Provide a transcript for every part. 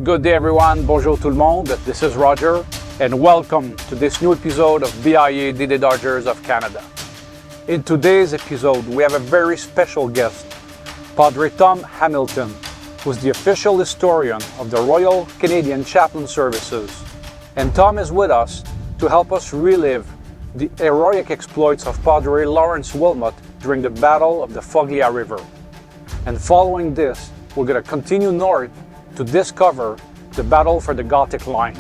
Good day everyone, bonjour tout le monde, this is Roger and welcome to this new episode of BIA DD Dodgers of Canada. In today's episode we have a very special guest, Padre Tom Hamilton, who's the official historian of the Royal Canadian Chaplain Services. And Tom is with us to help us relive the heroic exploits of Padre Lawrence Wilmot during the Battle of the Foglia River. And following this, we're going to continue north to discover the battle for the Gothic Line.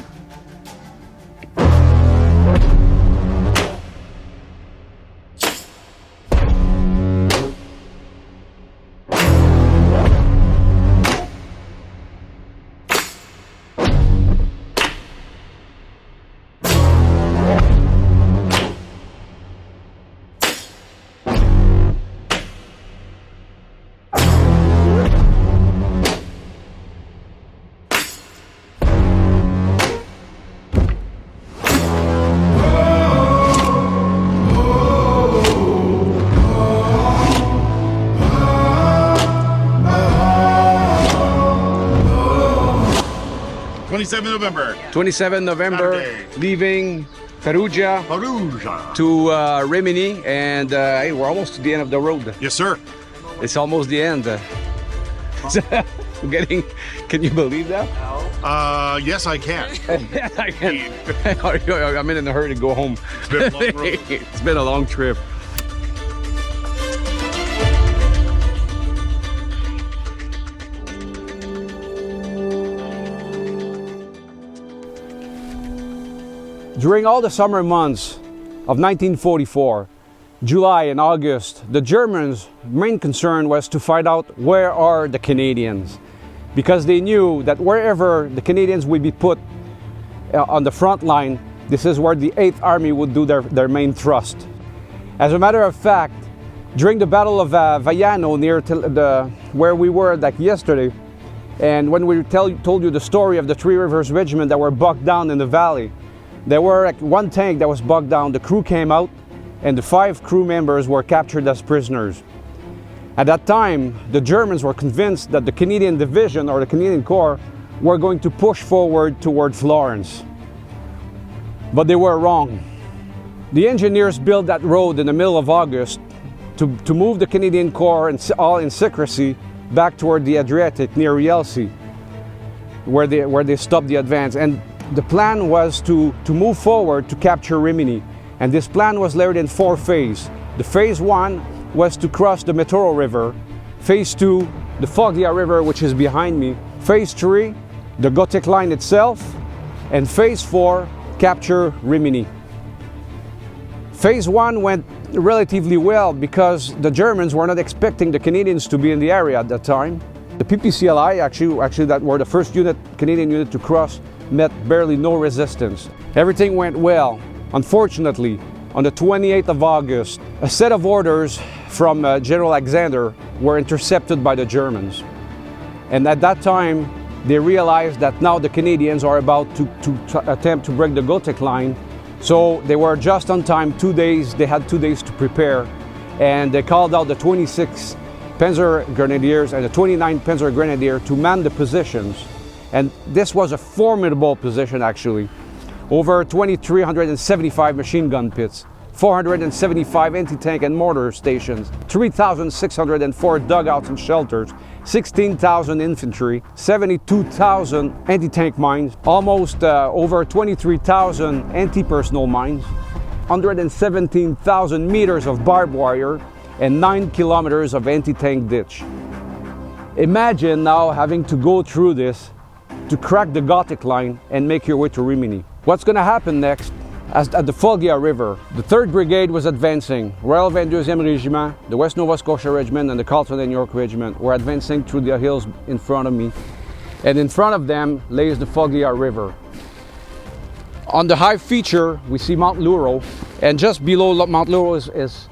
November. 27 November, Saturday. Leaving Perugia to Rimini, and hey, we're almost to the end of the road. Yes, sir. It's almost the end. We're getting, can you believe that? Yes, I can. I can. I'm in a hurry to go home. It's been a long road. It's been a long trip. During all the summer months of 1944, July and August, the Germans' main concern was to find out where are the Canadians, because they knew that wherever the Canadians would be put on the front line, this is where the 8th Army would do their main thrust. As a matter of fact, during the Battle of Vaiano, near where we were like yesterday, and when we told you the story of the Three Rivers Regiment that were bogged down in the valley, there were like one tank that was bogged down, the crew came out, and the 5 crew members were captured as prisoners. At that time, the Germans were convinced that the Canadian Division or the Canadian Corps were going to push forward toward Florence. But they were wrong. The engineers built that road in the middle of August to move the Canadian Corps all in secrecy back toward the Adriatic near Rielsi, where they stopped the advance. And the plan was to move forward to capture Rimini, and this plan was layered in 4 phases. The phase 1 was to cross the Metoro River, phase 2, the Foglia River, which is behind me, phase 3, the Gothic Line itself, and phase 4, capture Rimini. Phase 1 went relatively well because the Germans were not expecting the Canadians to be in the area at that time. The PPCLI, actually that were the first Canadian unit to cross, met barely no resistance. Everything went well. Unfortunately, on the 28th of August, a set of orders from General Alexander were intercepted by the Germans. And at that time, they realized that now the Canadians are about to attempt to break the Gothic Line. So they were just on time, 2 days, they had 2 days to prepare. And they called out the 26th Panzer Grenadiers and the 29th Panzer Grenadier to man the positions. And this was a formidable position actually. Over 2,375 machine gun pits, 475 anti-tank and mortar stations, 3,604 dugouts and shelters, 16,000 infantry, 72,000 anti-tank mines, almost over 23,000 anti-personnel mines, 117,000 meters of barbed wire, and 9 kilometers of anti-tank ditch. Imagine now having to go through this to crack the Gothic Line and make your way to Rimini. What's going to happen next? At the Foglia River, the 3rd Brigade was advancing. Royal 22nd Regiment, the West Nova Scotia Regiment, and the Carleton and York Regiment were advancing through the hills in front of me. And in front of them lays the Foglia River. On the high feature, we see Mount Luro, and just below Mount Luro is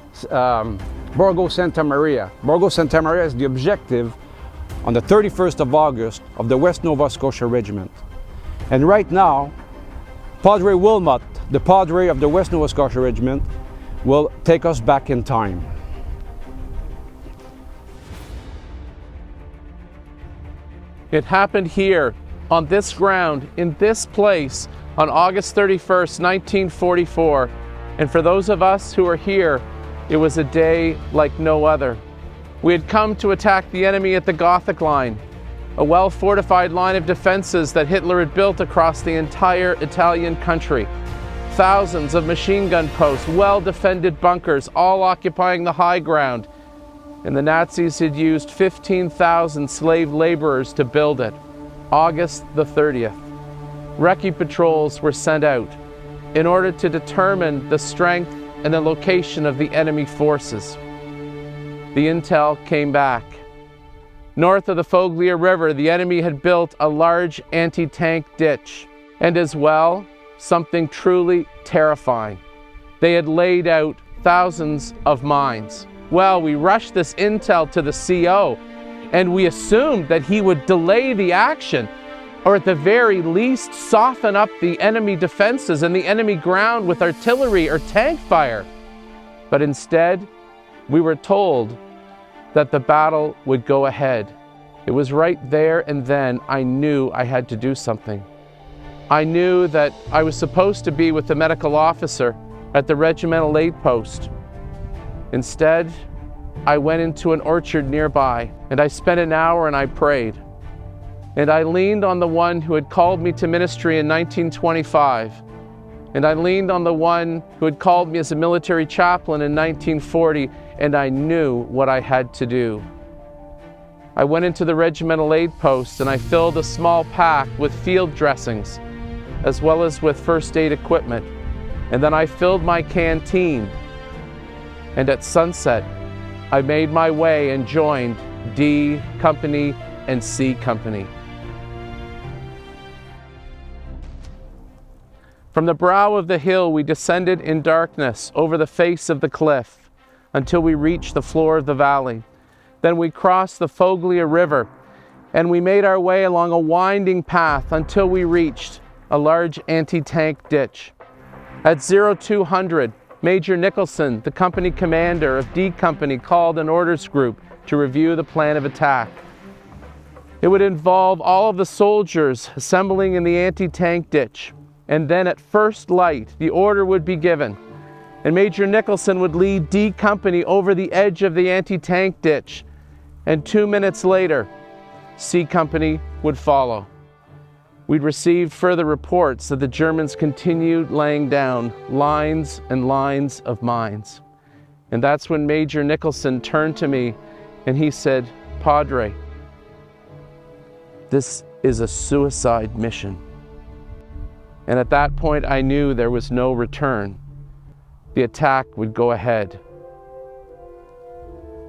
Borgo Santa Maria. Borgo Santa Maria is the objective on the 31st of August of the West Nova Scotia Regiment. And right now, Padre Wilmot, the Padre of the West Nova Scotia Regiment, will take us back in time. It happened here on this ground, in this place, on August 31st, 1944. And for those of us who are here, it was a day like no other. We had come to attack the enemy at the Gothic Line, a well-fortified line of defenses that Hitler had built across the entire Italian country. Thousands of machine gun posts, well-defended bunkers, all occupying the high ground. And the Nazis had used 15,000 slave laborers to build it. August the 30th. Recce patrols were sent out in order to determine the strength and the location of the enemy forces. The intel came back. North of the Foglia River, the enemy had built a large anti-tank ditch, and as well, something truly terrifying. They had laid out thousands of mines. Well, we rushed this intel to the CO, and we assumed that he would delay the action, or at the very least soften up the enemy defenses and the enemy ground with artillery or tank fire. But instead, we were told that the battle would go ahead. It was right there and then I knew I had to do something. I knew that I was supposed to be with the medical officer at the regimental aid post. Instead, I went into an orchard nearby, and I spent an hour and I prayed. And I leaned on the one who had called me to ministry in 1925. And I leaned on the one who had called me as a military chaplain in 1940, and I knew what I had to do. I went into the regimental aid post and I filled a small pack with field dressings, as well as with first aid equipment. And then I filled my canteen. And at sunset, I made my way and joined D Company and C Company. From the brow of the hill, we descended in darkness over the face of the cliff until we reached the floor of the valley. Then we crossed the Foglia River, and we made our way along a winding path until we reached a large anti-tank ditch. At 0200, Major Nicholson, the company commander of D Company, called an orders group to review the plan of attack. It would involve all of the soldiers assembling in the anti-tank ditch, and then at first light, the order would be given, and Major Nicholson would lead D Company over the edge of the anti-tank ditch, and 2 minutes later, C Company would follow. We'd received further reports that the Germans continued laying down lines and lines of mines. And that's when Major Nicholson turned to me and he said, "Padre, this is a suicide mission." And at that point, I knew there was no return. The attack would go ahead.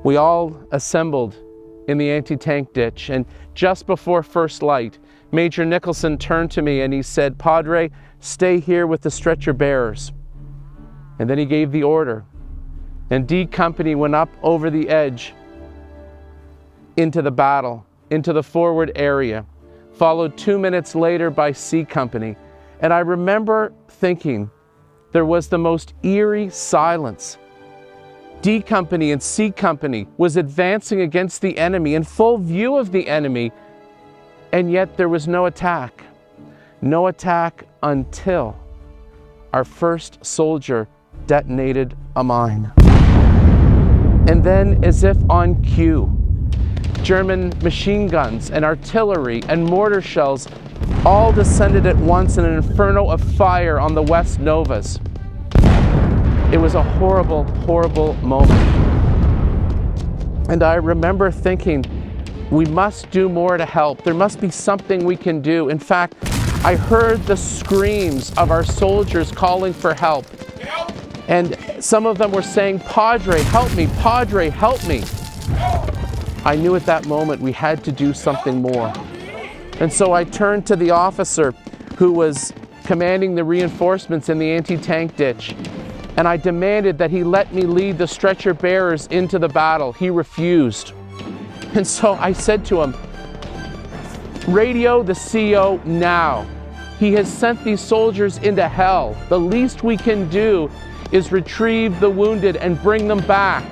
We all assembled in the anti-tank ditch, and just before first light, Major Nicholson turned to me and he said, "Padre, stay here with the stretcher bearers." And then he gave the order, and D Company went up over the edge into the battle, into the forward area, followed 2 minutes later by C Company. And I remember thinking there was the most eerie silence. D Company and C Company was advancing against the enemy in full view of the enemy, and yet there was no attack. No attack until our first soldier detonated a mine. And then, as if on cue, German machine guns and artillery and mortar shells all descended at once in an inferno of fire on the West Novas. It was a horrible, horrible moment. And I remember thinking, we must do more to help. There must be something we can do. In fact, I heard the screams of our soldiers calling for help. And some of them were saying, "Padre, help me, Padre, help me." I knew at that moment we had to do something more. And so I turned to the officer who was commanding the reinforcements in the anti-tank ditch, and I demanded that he let me lead the stretcher bearers into the battle. He refused. And so I said to him, "Radio the CO now. He has sent these soldiers into hell. The least we can do is retrieve the wounded and bring them back."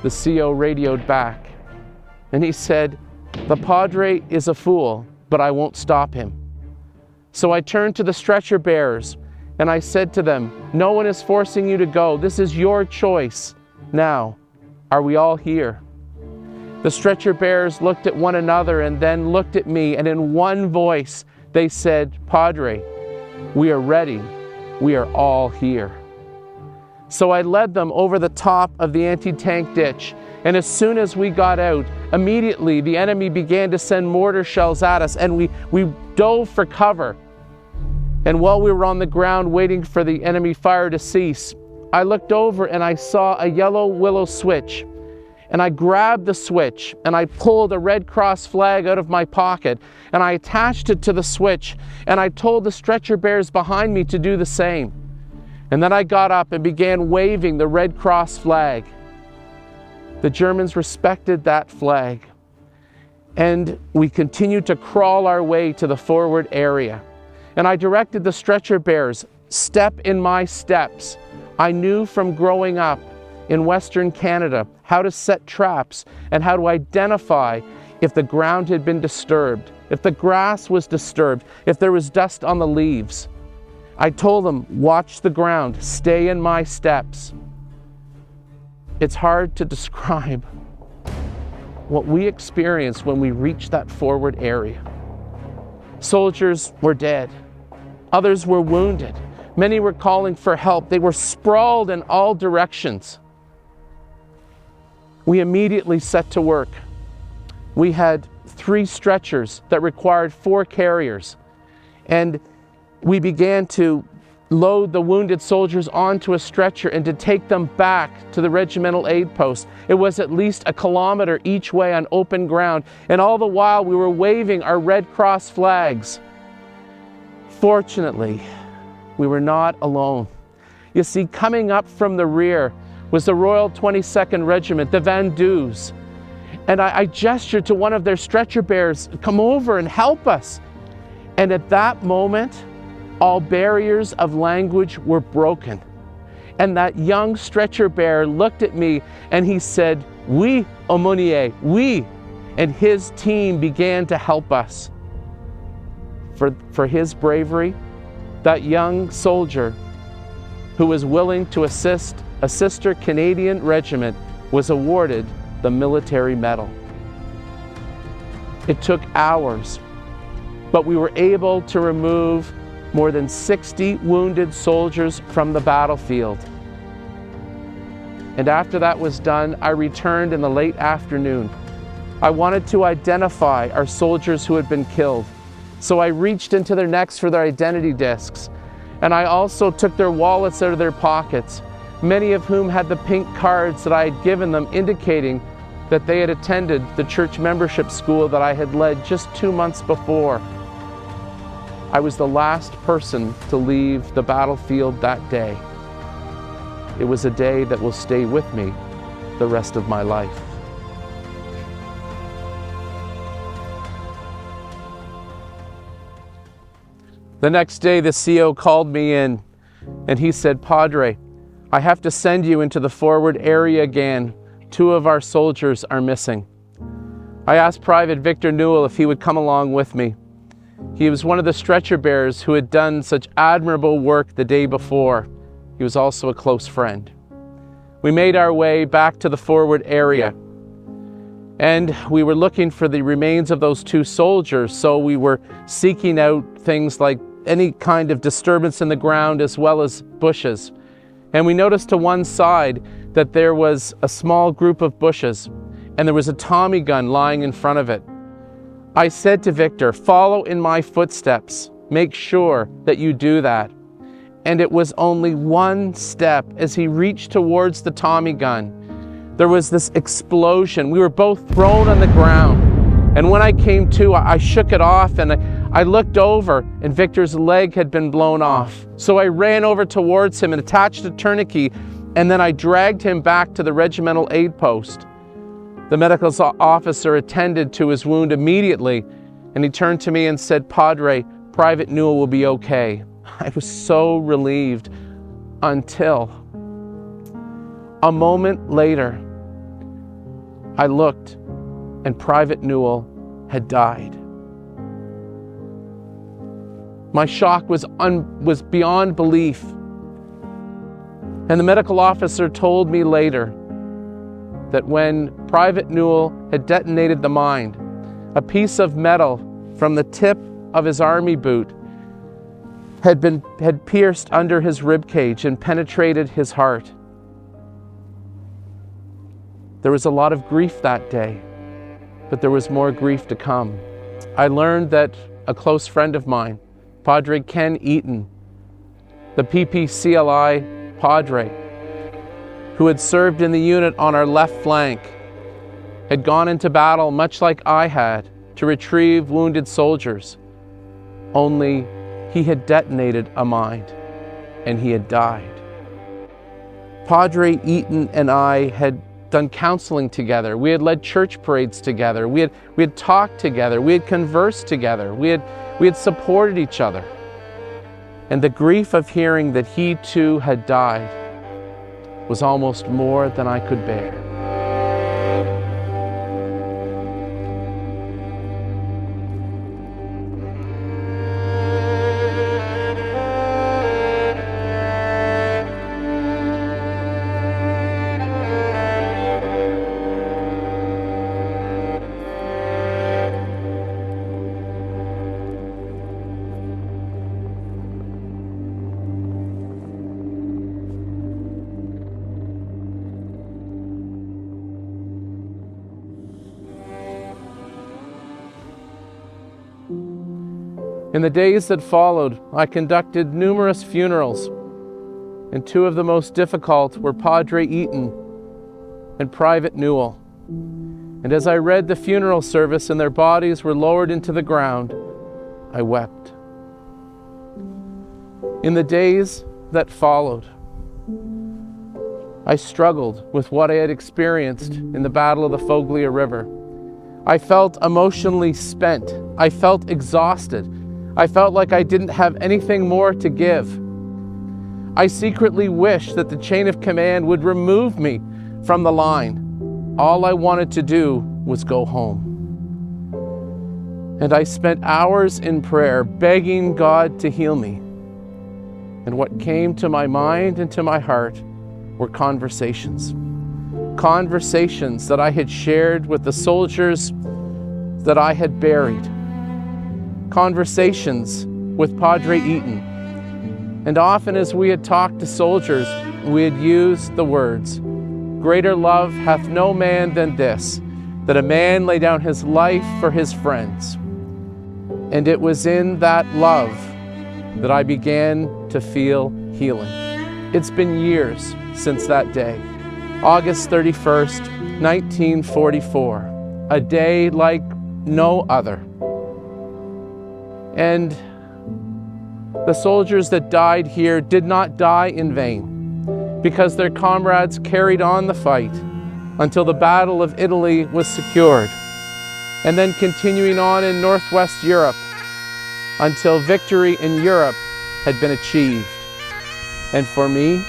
The CO radioed back, and he said, "The Padre is a fool, but I won't stop him. So I turned to the stretcher bearers and I said to them, no one is forcing you to go. This is your choice. Now, are we all here? The stretcher bearers looked at one another and then looked at me, and in one voice they said, Padre, we are ready. We are all here. So I led them over the top of the anti-tank ditch, and as soon as we got out, immediately the enemy began to send mortar shells at us, and we dove for cover. And while we were on the ground waiting for the enemy fire to cease, I looked over and I saw a yellow willow switch. And I grabbed the switch and I pulled a Red Cross flag out of my pocket and I attached it to the switch, and I told the stretcher bearers behind me to do the same. And then I got up and began waving the Red Cross flag. The Germans respected that flag, and we continued to crawl our way to the forward area. And I directed the stretcher bearers, step in my steps. I knew from growing up in Western Canada how to set traps and how to identify if the ground had been disturbed, if the grass was disturbed, if there was dust on the leaves. I told them, watch the ground, stay in my steps. It's hard to describe what we experienced when we reached that forward area. Soldiers were dead. Others were wounded. Many were calling for help. They were sprawled in all directions. We immediately set to work. We had 3 stretchers that required 4 carriers. And we began to load the wounded soldiers onto a stretcher and to take them back to the regimental aid post. It was at least 1 kilometer each way on open ground. And all the while we were waving our Red Cross flags. Fortunately, we were not alone. You see, coming up from the rear was the Royal 22nd Regiment, the Vendus. And I gestured to one of their stretcher bearers, come over and help us. And at that moment, all barriers of language were broken. And that young stretcher bearer looked at me and he said, oui, aumônier, oui. And his team began to help us. For his bravery, that young soldier who was willing to assist a sister Canadian regiment was awarded the military medal. It took hours, but we were able to remove more than 60 wounded soldiers from the battlefield. And after that was done, I returned in the late afternoon. I wanted to identify our soldiers who had been killed. So I reached into their necks for their identity discs. And I also took their wallets out of their pockets, many of whom had the pink cards that I had given them indicating that they had attended the church membership school that I had led just 2 months before. I was the last person to leave the battlefield that day. It was a day that will stay with me the rest of my life. The next day, the CO called me in and he said, Padre, I have to send you into the forward area again. 2 of our soldiers are missing. I asked Private Victor Newell if he would come along with me. He was one of the stretcher bearers who had done such admirable work the day before. He was also a close friend. We made our way back to the forward area, and we were looking for the remains of those 2 soldiers, so we were seeking out things like any kind of disturbance in the ground as well as bushes. And we noticed to one side that there was a small group of bushes and there was a Tommy gun lying in front of it. I said to Victor, follow in my footsteps. Make sure that you do that. And it was only 1 step as he reached towards the Tommy gun. There was this explosion. We were both thrown on the ground. And when I came to, I shook it off and I looked over and Victor's leg had been blown off. So I ran over towards him and attached a tourniquet, and then I dragged him back to the regimental aid post. The medical officer attended to his wound immediately, and he turned to me and said, Padre, Private Newell will be okay. I was so relieved until a moment later, I looked and Private Newell had died. My shock was beyond belief. And the medical officer told me later that when Private Newell had detonated the mine, a piece of metal from the tip of his army boot had pierced under his rib cage and penetrated his heart. There was a lot of grief that day, but there was more grief to come. I learned that a close friend of mine, Padre Ken Eaton, the PPCLI Padre, who had served in the unit on our left flank, had gone into battle much like I had to retrieve wounded soldiers, only he had detonated a mine and he had died. Padre Eaton and I had done counseling together. We had led church parades together. We had talked together. We had conversed together. We had supported each other. And the grief of hearing that he too had died was almost more than I could bear. In the days that followed, I conducted numerous funerals, and two of the most difficult were Padre Eaton and Private Newell. And as I read the funeral service and their bodies were lowered into the ground, I wept. In the days that followed, I struggled with what I had experienced in the Battle of the Foglia River. I felt emotionally spent. I felt exhausted. I felt like I didn't have anything more to give. I secretly wished that the chain of command would remove me from the line. All I wanted to do was go home. And I spent hours in prayer begging God to heal me. And what came to my mind and to my heart were conversations. Conversations that I had shared with the soldiers that I had buried. Conversations with Padre Eaton. And often as we had talked to soldiers, we had used the words, "Greater love hath no man than this, that a man lay down his life for his friends." And it was in that love that I began to feel healing. It's been years since that day. August 31st, 1944, a day like no other. And the soldiers that died here did not die in vain, because their comrades carried on the fight until the Battle of Italy was secured, and then continuing on in Northwest Europe until victory in Europe had been achieved. And for me,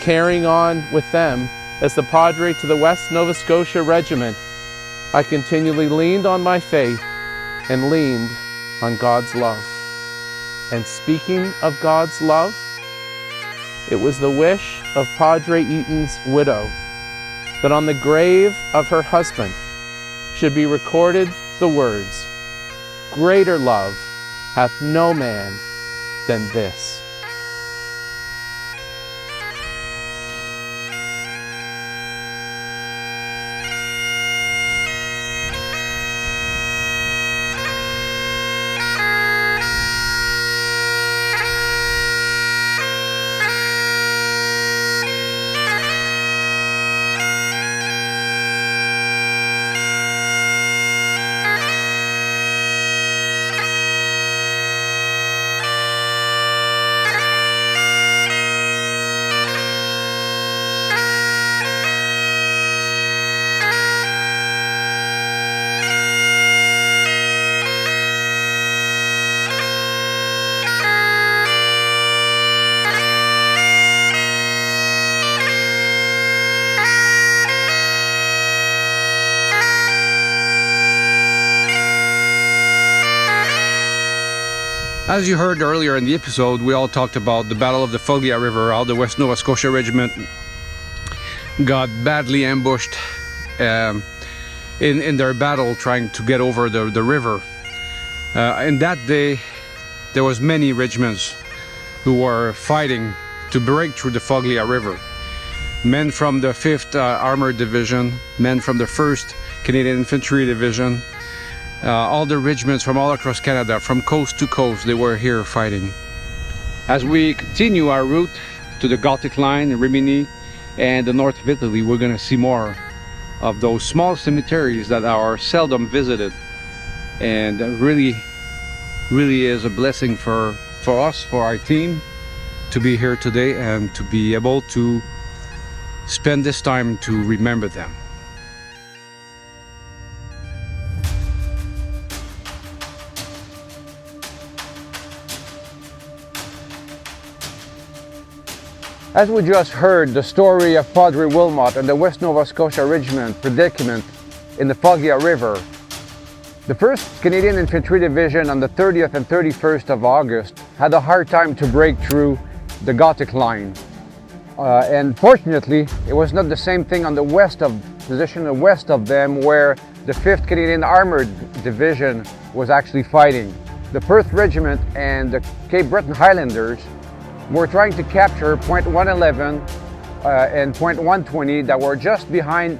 carrying on with them as the Padre to the West Nova Scotia Regiment, I continually leaned on my faith and leaned on God's love. And speaking of God's love, it was the wish of Padre Eaton's widow that on the grave of her husband should be recorded the words, "Greater love hath no man than this." As you heard earlier in the episode, we all talked about the Battle of the Foglia River, how the West Nova Scotia Regiment got badly ambushed in their battle trying to get over the river. And that day, there was many regiments who were fighting to break through the Foglia River. Men from the 5th Armored Division, men from the 1st Canadian Infantry Division, all the regiments from all across Canada, from coast to coast, they were here fighting. As we continue our route to the Gothic line, Rimini, and the north of Italy, we're going to see more of those small cemeteries that are seldom visited, and really is a blessing for us, for our team, to be here today and to be able to spend this time to remember them. As we just heard the story of Padre Wilmot and the West Nova Scotia Regiment predicament in the Foglia River, the 1st Canadian Infantry Division on the 30th and 31st of August had a hard time to break through the Gothic line. And fortunately, it was not the same thing on the position west of them, where the 5th Canadian Armored Division was actually fighting. The Perth Regiment and the Cape Breton Highlanders were trying to capture Point 111 and Point 120 that were just behind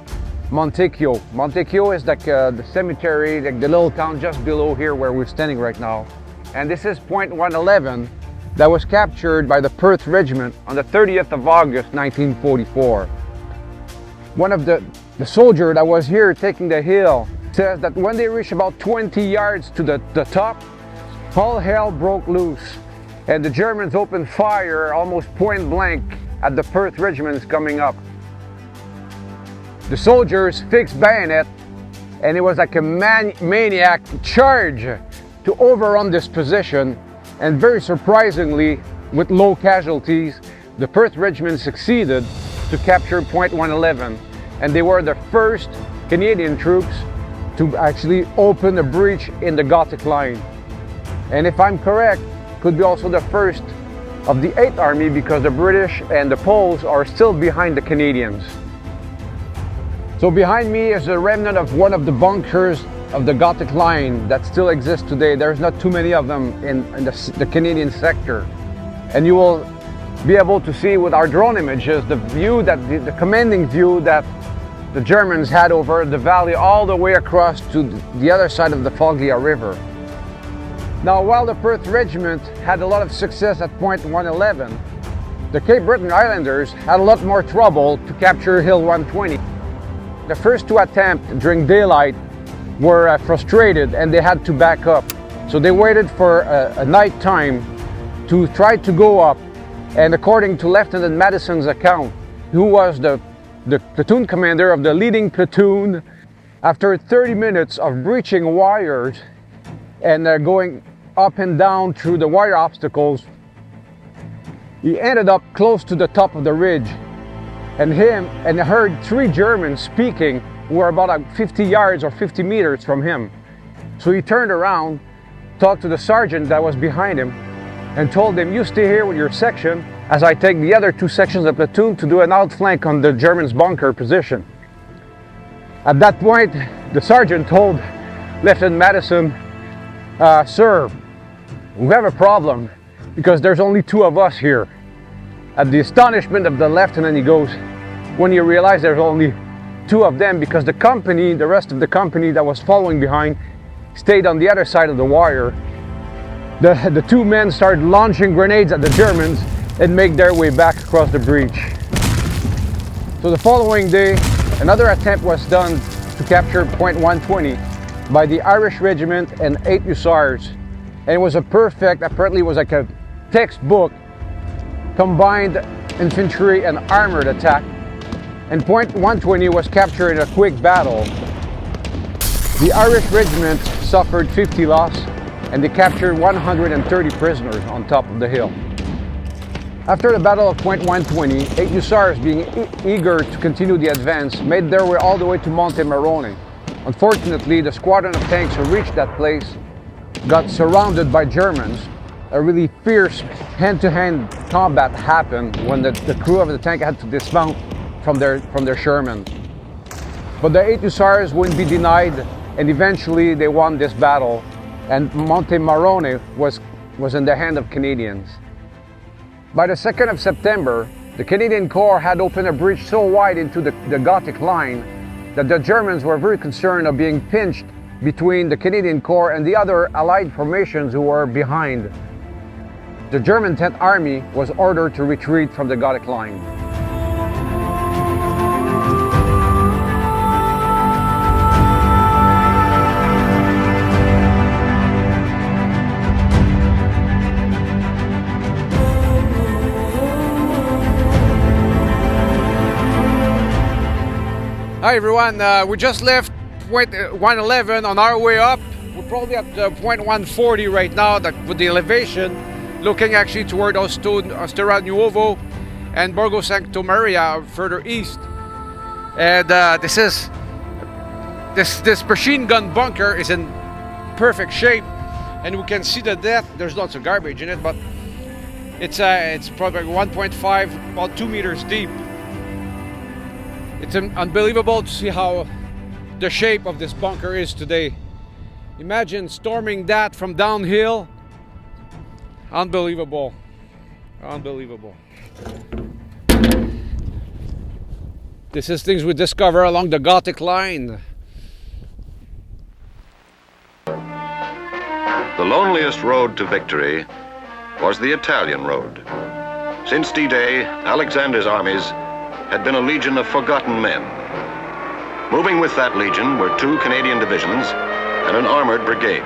Montecchio. Montecchio is like the cemetery, like the little town just below here where we're standing right now. And this is Point 111 that was captured by the Perth Regiment on the 30th of August 1944. One of the soldier that was here taking the hill says that when they reached about 20 yards to the top, all hell broke loose. And the Germans opened fire almost point blank at the Perth regiments coming up. The soldiers fixed bayonet, and it was like a maniac charge to overrun this position. And very surprisingly, with low casualties, the Perth regiment succeeded to capture Point 111. And they were the first Canadian troops to actually open a breach in the Gothic line. And if I'm correct, could be also the first of the 8th Army, because the British and the Poles are still behind the Canadians. So behind me is a remnant of one of the bunkers of the Gothic line that still exists today. There's not too many of them in the Canadian sector. And you will be able to see with our drone images the view that the commanding view that the Germans had over the valley all the way across to the other side of the Foglia River. Now, while the Perth Regiment had a lot of success at Point 111, the Cape Breton Islanders had a lot more trouble to capture Hill 120. The first two attempts during daylight were frustrated, and they had to back up. So they waited for a night time to try to go up. And according to Lieutenant Madison's account, who was the platoon commander of the leading platoon, after 30 minutes of breaching wires and going up and down through the wire obstacles, he ended up close to the top of the ridge, and heard 3 Germans speaking who were about 50 yards or 50 meters from him. So he turned around, talked to the sergeant that was behind him, and told him, "You stay here with your section as I take the other 2 sections of the platoon to do an outflank on the Germans' bunker position." At that point, the sergeant told Lieutenant Madison, "Sir, we have a problem because there's only 2 of us here." At the astonishment of the lieutenant, he goes, when he realized there's only 2 of them, because the rest of the company that was following behind stayed on the other side of the wire, the 2 men started launching grenades at the Germans and make their way back across the breach. So the following day, another attempt was done to capture Point 120 by the Irish Regiment and 8 Hussars. And it was apparently it was like a textbook combined infantry and armored attack. And Point 120 was captured in a quick battle. The Irish Regiment suffered 50 loss, and they captured 130 prisoners on top of the hill. After the Battle of Point 120, 8 Hussars, being eager to continue the advance, made their way all the way to Monte Marone. Unfortunately, the squadron of tanks who reached that place got surrounded by Germans a really fierce hand-to-hand combat happened when the crew of the tank had to dismount from their Sherman. But the 8 Hussars wouldn't be denied, and eventually they won this battle, and Monte Marone was in the hand of Canadians. By the 2nd of September, the Canadian Corps had opened a breach so wide into the Gothic line that the Germans were very concerned of being pinched between the Canadian Corps and the other Allied formations who were behind. The German 10th Army was ordered to retreat from the Gothic line. Hi everyone, we just left point 111 on our way up. We're probably at point 140 right now with the elevation, looking actually toward Ostura Nuovo and Borgo Sancto Maria further east. And this machine gun bunker is in perfect shape, and we can see the depth. There's lots of garbage in it, but it's probably 1.5, about 2 meters deep. It's unbelievable to see how the shape of this bunker is today. Imagine storming that from downhill. Unbelievable. Unbelievable. This is things we discover along the Gothic line. The loneliest road to victory was the Italian road. Since D-Day, Alexander's armies had been a legion of forgotten men. Moving with that legion were 2 Canadian divisions and an armored brigade.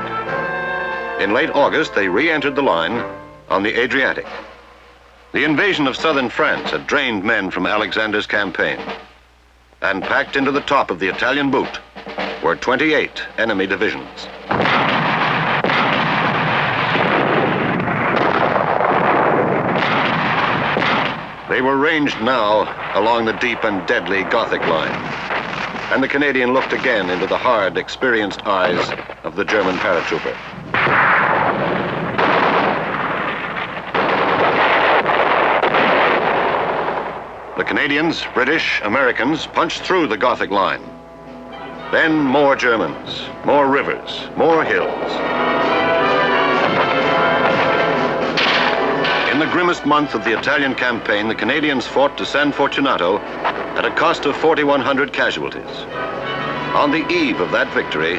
In late August, they re-entered the line on the Adriatic. The invasion of southern France had drained men from Alexander's campaign, and packed into the top of the Italian boot were 28 enemy divisions. They were ranged now along the deep and deadly Gothic line, and the Canadian looked again into the hard, experienced eyes of the German paratrooper. The Canadians, British, Americans punched through the Gothic line. Then more Germans, more rivers, more hills. In the grimmest month of the Italian campaign, the Canadians fought to San Fortunato at a cost of 4,100 casualties. On the eve of that victory,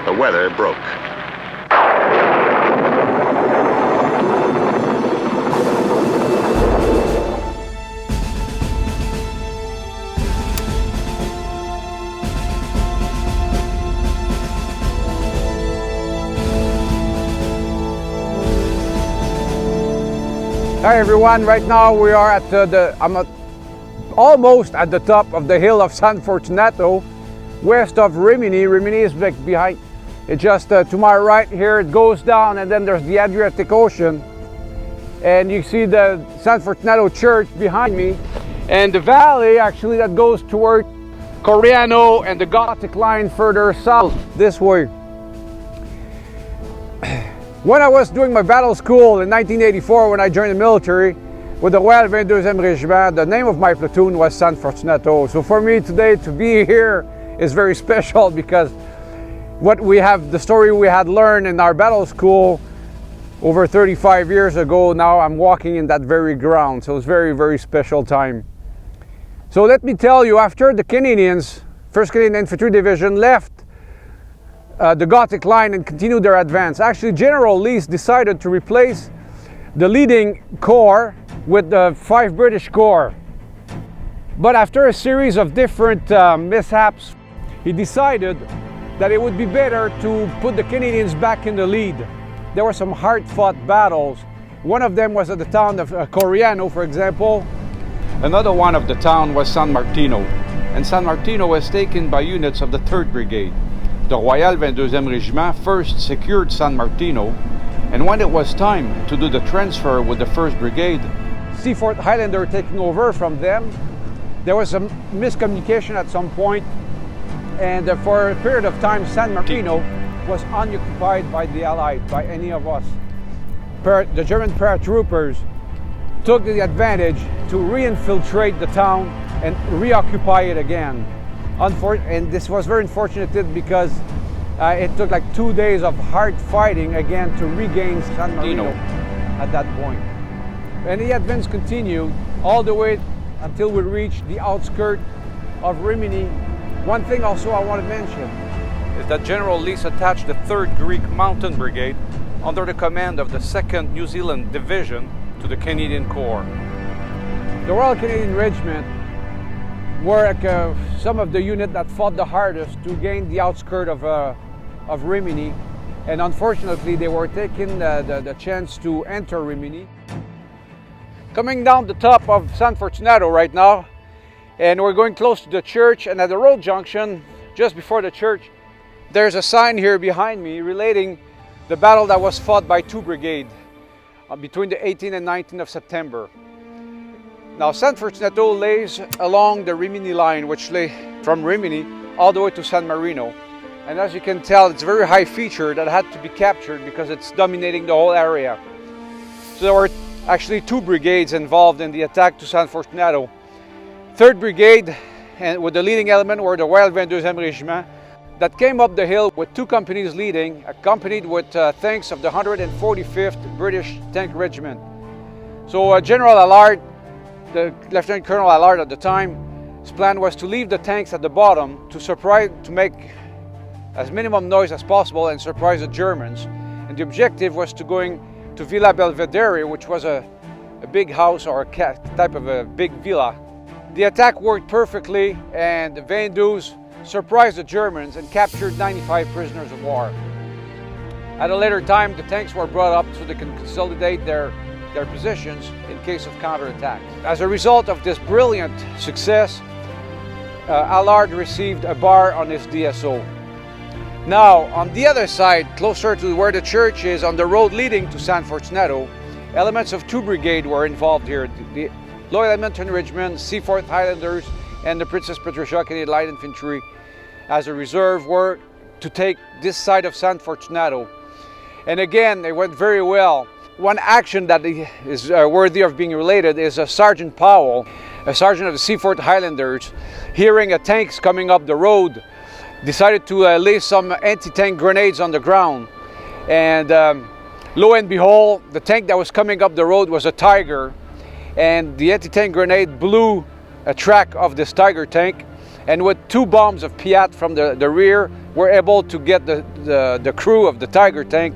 the weather broke. Hi everyone, right now we are at almost at the top of the hill of San Fortunato, west of Rimini. Rimini is like behind, it's just to my right here. It goes down and then there's the Adriatic Ocean. And you see the San Fortunato church behind me. And the valley actually that goes toward Coriano and the Gothic line further south, this way. When I was doing my battle school in 1984, when I joined the military with the Royal 22e Regiment, the name of my platoon was San Fortunato. So for me today to be here is very special, because the story we had learned in our battle school over 35 years ago, now I'm walking in that very ground. So it's very, very special time. So let me tell you, after the Canadians, 1st Canadian Infantry Division left the Gothic line and continued their advance. Actually, General Lees decided to replace the leading corps with the 5 British Corps. But after a series of different mishaps, he decided that it would be better to put the Canadians back in the lead. There were some hard-fought battles. One of them was at the town of Coriano, for example. Another one of the town was San Martino. And San Martino was taken by units of the 3rd Brigade. The Royal 22e Regiment first secured San Martino, and when it was time to do the transfer with the 1st Brigade, Seafort Highlander taking over from them, there was some miscommunication at some point, and for a period of time San Martino was unoccupied by the Allied, by any of us. the German paratroopers took the advantage to re-infiltrate the town and reoccupy it again. And this was very unfortunate because it took like 2 days of hard fighting again to regain San Marino at that point. And the advance continued all the way until we reached the outskirts of Rimini. One thing also I want to mention is that General Lees attached the 3rd Greek Mountain Brigade under the command of the 2nd New Zealand Division to the Canadian Corps. The Royal Canadian Regiment were some of the units that fought the hardest to gain the outskirts of Rimini, and unfortunately they were taking the chance to enter Rimini. Coming down the top of San Fortunato right now, and we're going close to the church, and at the road junction just before the church there's a sign here behind me relating the battle that was fought by 2 brigades between the 18th and 19th of September. Now San Fortunato lays along the Rimini line, which lay from Rimini all the way to San Marino, and as you can tell it's a very high feature that had to be captured because it's dominating the whole area. So there were actually 2 brigades involved in the attack to San Fortunato. 3rd Brigade, and with the leading element were the Royal 22e Regiment, that came up the hill with 2 companies leading, accompanied with tanks of the 145th British Tank Regiment. So General Allard, the Lieutenant Colonel Allard at the time, his plan was to leave the tanks at the bottom to make as minimum noise as possible and surprise the Germans. And the objective was to going to Villa Belvedere, which was a big house or a type of a big villa. The attack worked perfectly, and the 22 surprised the Germans and captured 95 prisoners of war. At a later time, the tanks were brought up so they can consolidate their positions in case of counterattack. As a result of this brilliant success, Allard received a bar on his DSO. Now, on the other side, closer to where the church is, on the road leading to San Fortunato, elements of 2 Brigade were involved here. The Loyal Edmonton Regiment, Seaforth Highlanders, and the Princess Patricia Canadian Light Infantry as a reserve were to take this side of San Fortunato. And again, they went very well. One action that is worthy of being related is Sergeant Powell, a sergeant of the Seaforth Highlanders, hearing tanks coming up the road, decided to lay some anti-tank grenades on the ground. And lo and behold, the tank that was coming up the road was a Tiger, and the anti-tank grenade blew a track of this Tiger tank, and with 2 bombs of Piat from the rear, were able to get the crew of the Tiger tank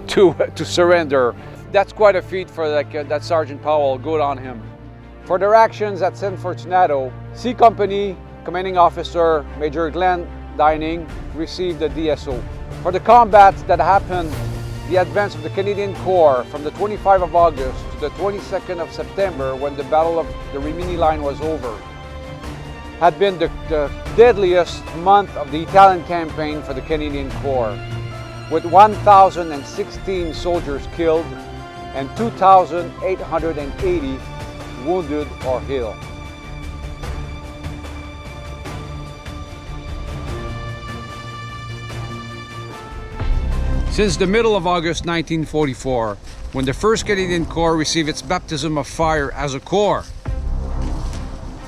to surrender. That's quite a feat for that Sergeant Powell. Good on him. For their actions at San Fortunato, C Company Commanding Officer Major Glenn Dining received the DSO. For the combats that happened, the advance of the Canadian Corps from the 25th of August to the 22nd of September, when the Battle of the Rimini Line was over, had been the deadliest month of the Italian campaign for the Canadian Corps, with 1,016 soldiers killed and 2,880 wounded or ill. Since the middle of August 1944, when the 1st Canadian Corps received its baptism of fire as a corps,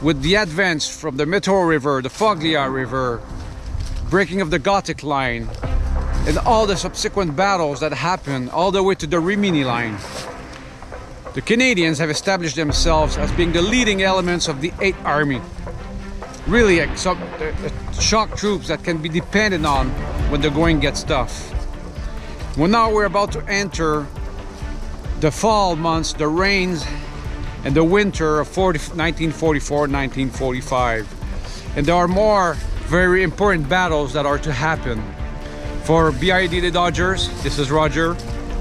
with the advance from the Metro River, the Foglia River, breaking of the Gothic Line, and all the subsequent battles that happened all the way to the Rimini Line, the Canadians have established themselves as being the leading elements of the 8th Army. Really shock troops that can be depended on when the going gets tough. Well, now we're about to enter the fall months, the rains, and the winter of 1944-1945. And there are more very important battles that are to happen. For BIA The Dodgers, this is Roger.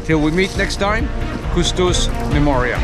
Till we meet next time, Custos Memoria.